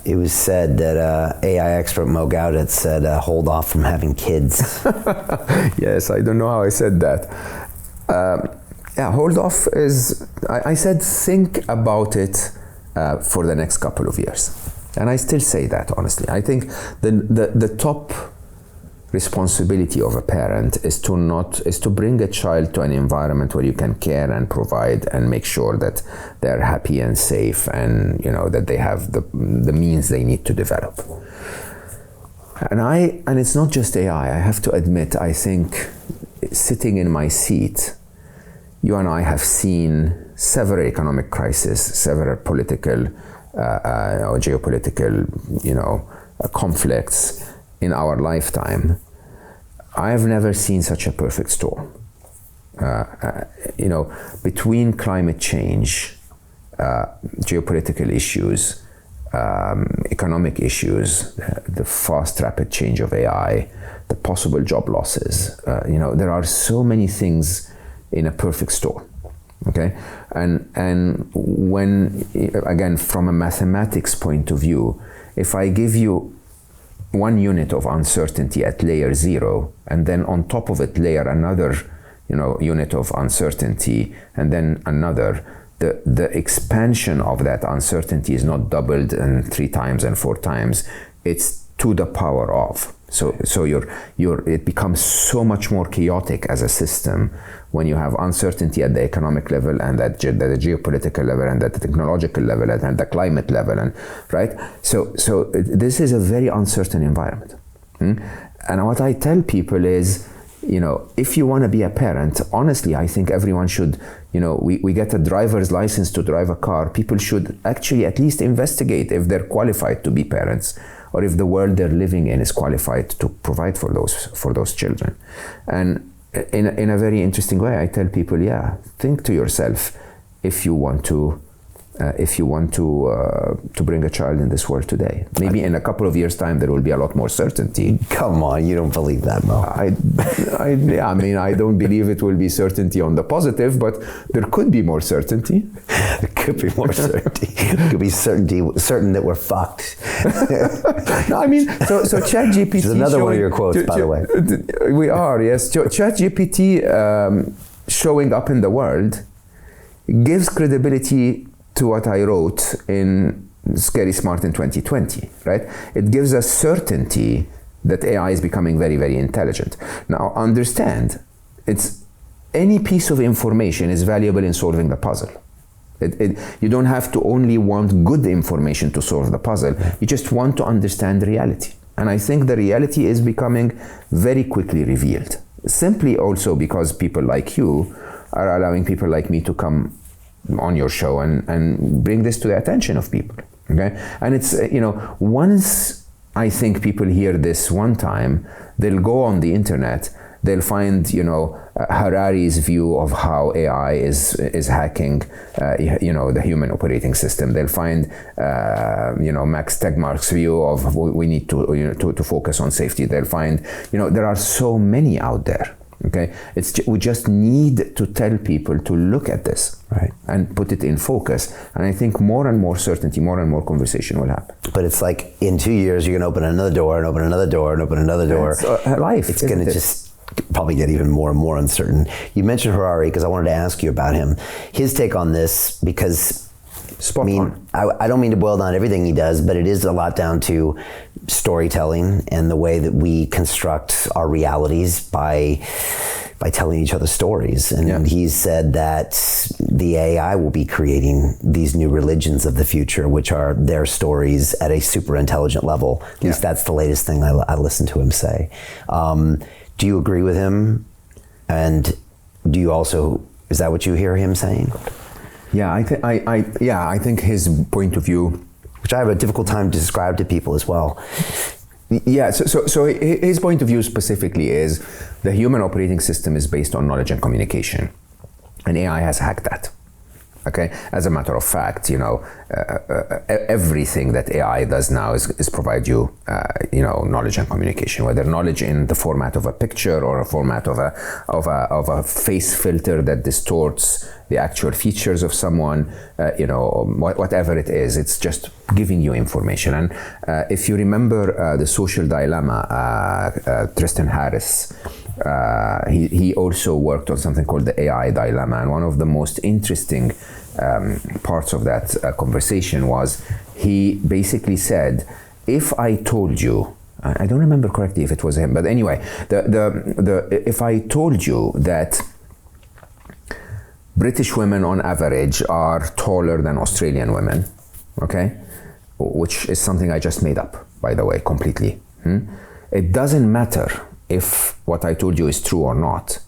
It was said that AI expert Mo Gawdat said, hold off from having kids. Yes, I don't know how I said that. Yeah, hold off is, I said think about it for the next couple of years. And I still say that, honestly. I think the top responsibility of a parent is to bring a child to an environment where you can care and provide and make sure that they're happy and safe, and that they have the means they need to develop. And it's not just AI. I have to admit, I think sitting in my seat, you and I have seen several economic crises, several political or geopolitical conflicts in our lifetime. I have never seen such a perfect storm. Between climate change, geopolitical issues, economic issues, the fast, rapid change of AI, the possible job losses, there are so many things in a perfect storm. Okay, and when, again, from a mathematics point of view, if I give you 1 unit of uncertainty at layer 0, and then on top of it layer another, unit of uncertainty, and then another, the expansion of that uncertainty is not doubled and 3 times and 4 times. It's to the power of. So it becomes so much more chaotic as a system when you have uncertainty at the economic level, and at the geopolitical level, and at the technological level, and the climate level, and right. So this is a very uncertain environment. And what I tell people is, if you want to be a parent, honestly, I think everyone should, we get a driver's license to drive a car. People should actually at least investigate if they're qualified to be parents, or if the world they're living in is qualified to provide for those children. And in a very interesting way, I tell people, think to yourself if you want to bring a child in this world today. Maybe in a couple of years' time there will be a lot more certainty. Come on, you don't believe that, Mo. I don't believe it will be certainty on the positive, but there could be more certainty. There could be more certainty. There could be certain that we're fucked. So ChatGPT. This is another one of your quotes, by the way. We are, yes. ChatGPT showing up in the world gives credibility to what I wrote in Scary Smart in 2020, right? It gives us certainty that AI is becoming very, very intelligent. Now, understand, any piece of information is valuable in solving the puzzle. You don't have to only want good information to solve the puzzle. You just want to understand the reality. And I think the reality is becoming very quickly revealed. Simply also because people like you are allowing people like me to come on your show and bring this to the attention of people. Okay, and it's once I think people hear this one time, they'll go on the internet, they'll find Harari's view of how AI is hacking the human operating system. They'll find Max Tegmark's view of we need to focus on safety. They'll find there are so many out there. Okay, we just need to tell people to look at this, right, and put it in focus. And I think more and more certainty, more and more conversation will happen. But it's like in 2 years, you're going to open another door and open another door and open another door. It's life. It's going to just probably get even more and more uncertain. You mentioned Harari because I wanted to ask you about him. His take on this, because I don't mean to boil down everything he does, but it is a lot down to storytelling and the way that we construct our realities by telling each other stories. And he's said that the AI will be creating these new religions of the future, which are their stories at a super intelligent level. At least that's the latest thing I listened to him say. Do you agree with him? And do you also, is that what you hear him saying? Yeah, I think his point of view, which I have a difficult time to describe to people as well. Yeah, so his point of view specifically is the human operating system is based on knowledge and communication, and AI has hacked that. Okay. As a matter of fact, everything that AI does now is provide you, knowledge and communication. Whether knowledge in the format of a picture or a format of a face filter that distorts the actual features of someone, whatever it is, it's just giving you information. And if you remember the Social Dilemma, Tristan Harris. He also worked on something called the AI dilemma, and one of the most interesting parts of that conversation was he basically said, if I told you, I don't remember correctly if it was him, but anyway, if I told you that British women on average are taller than Australian women, okay, which is something I just made up, by the way, completely. It doesn't matter if what I told you is true or not.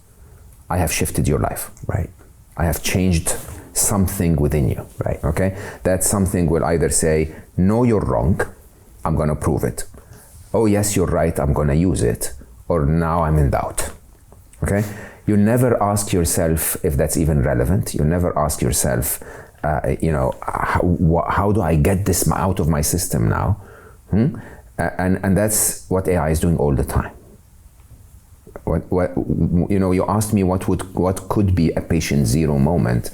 I have shifted your life. Right. I have changed something within you. Right. Okay. That something will either say, no, you're wrong, I'm going to prove it. Oh, yes, you're right, I'm going to use it. Or now I'm in doubt. Okay. You never ask yourself if that's even relevant. You never ask yourself, how do I get this out of my system now? And that's what AI is doing all the time. You asked me what could be a patient zero moment.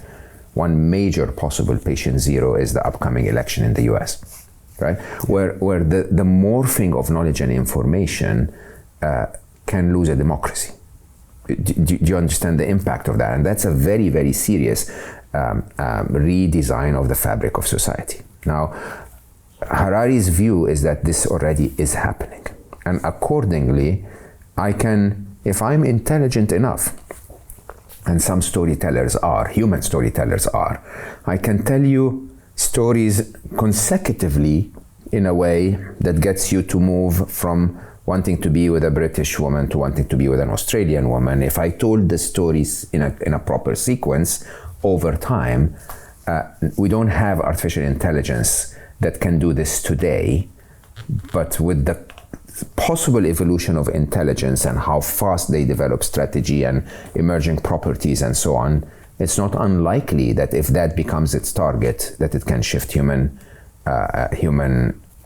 One major possible patient zero is the upcoming election in the US, right? Where the morphing of knowledge and information can lose a democracy. Do you understand the impact of that? And that's a very, very serious redesign of the fabric of society. Now, Harari's view is that this already is happening. And accordingly, if I'm intelligent enough, and some storytellers are, human storytellers are, I can tell you stories consecutively in a way that gets you to move from wanting to be with a British woman to wanting to be with an Australian woman. If I told the stories in a proper sequence over time, we don't have artificial intelligence that can do this today, but with the possible evolution of intelligence and how fast they develop strategy and emerging properties and so on, it's not unlikely that if that becomes its target, that it can shift human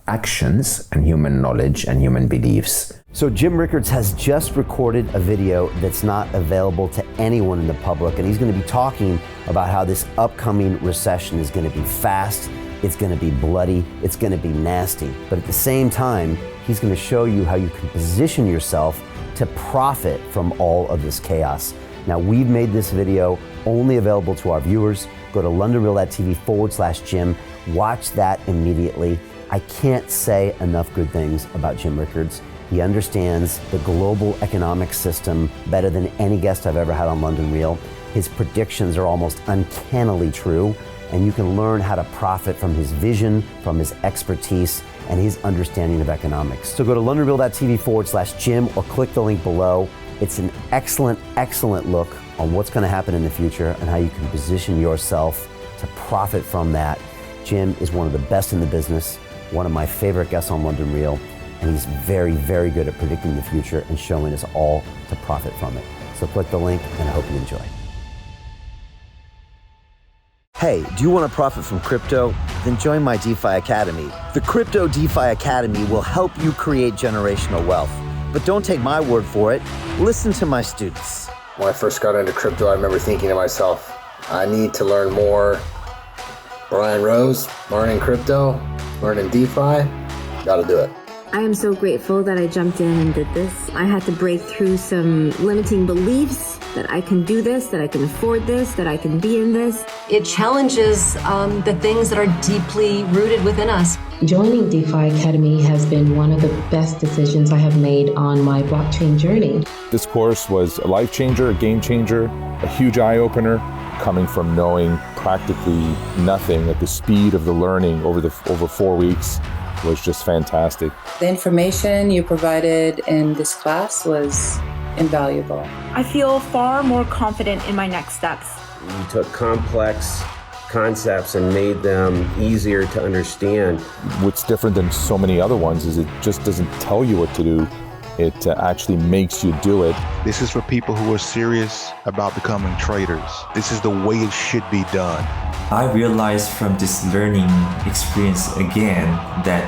actions and human knowledge and human beliefs. So Jim Rickards has just recorded a video that's not available to anyone in the public, and he's going to be talking about how this upcoming recession is going to be fast, it's going to be bloody, it's going to be nasty. But at the same time, he's going to show you how you can position yourself to profit from all of this chaos. Now, we've made this video only available to our viewers. Go to londonreal.tv/Jim. Watch that immediately. I can't say enough good things about Jim Rickards. He understands the global economic system better than any guest I've ever had on London Real. His predictions are almost uncannily true, and you can learn how to profit from his vision, from his expertise, and his understanding of economics. So go to londonreal.tv/Jim or click the link below. It's an excellent, excellent look on what's going to happen in the future and how you can position yourself to profit from that. Jim is one of the best in the business, one of my favorite guests on London Real, and he's very, very good at predicting the future and showing us all to profit from it. So click the link, and I hope you enjoy. Hey, do you want to profit from crypto? Then join my DeFi Academy. The Crypto DeFi Academy will help you create generational wealth. But don't take my word for it. Listen to my students. When I first got into crypto, I remember thinking to myself, I need to learn more. Brian Rose, learning crypto, learning DeFi, gotta do it. I am so grateful that I jumped in and did this. I had to break through some limiting beliefs that I can do this, that I can afford this, that I can be in this. It challenges the things that are deeply rooted within us. Joining DeFi Academy has been one of the best decisions I have made on my blockchain journey. This course was a life changer, a game changer, a huge eye-opener, coming from knowing practically nothing at the speed of the learning over 4 weeks was just fantastic. The information you provided in this class was invaluable. I feel far more confident in my next steps. You took complex concepts and made them easier to understand. What's different than so many other ones is it just doesn't tell you what to do. It actually makes you do it. This is for people who are serious about becoming traders. This is the way it should be done. I realized from this learning experience again that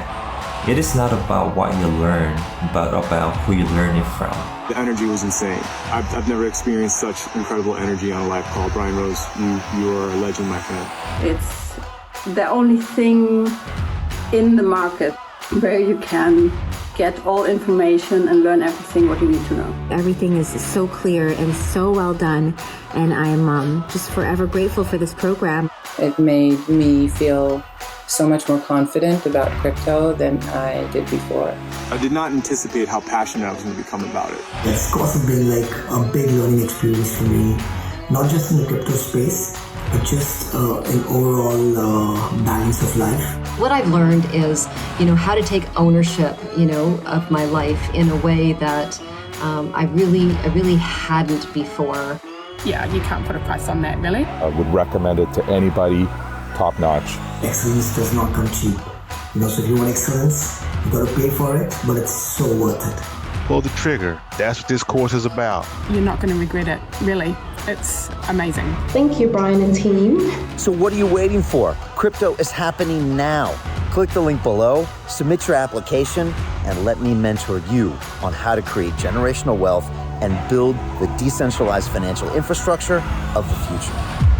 it is not about what you learn, but about who you learn it from. The energy was insane. I've never experienced such incredible energy on a live call. Brian Rose, you are a legend, my friend. It's the only thing in the market where you can get all information and learn everything what you need to know. Everything is so clear and so well done, and I'm just forever grateful for this program. It made me feel so much more confident about crypto than I did before. I did not anticipate how passionate I was going to become about it. It's also been like a big learning experience for me, not just in the crypto space, but just an overall balance of life. What I've learned is, how to take ownership, of my life in a way that I really hadn't before. Yeah, you can't put a price on that, really. I would recommend it to anybody, top notch. Excellence does not come cheap. So if you want excellence, you gotta pay for it, but it's so worth it. Pull the trigger. That's what this course is about. You're not going to regret it, really. It's amazing. Thank you, Brian and team. So what are you waiting for? Crypto is happening now. Click the link below, submit your application, and let me mentor you on how to create generational wealth and build the decentralized financial infrastructure of the future.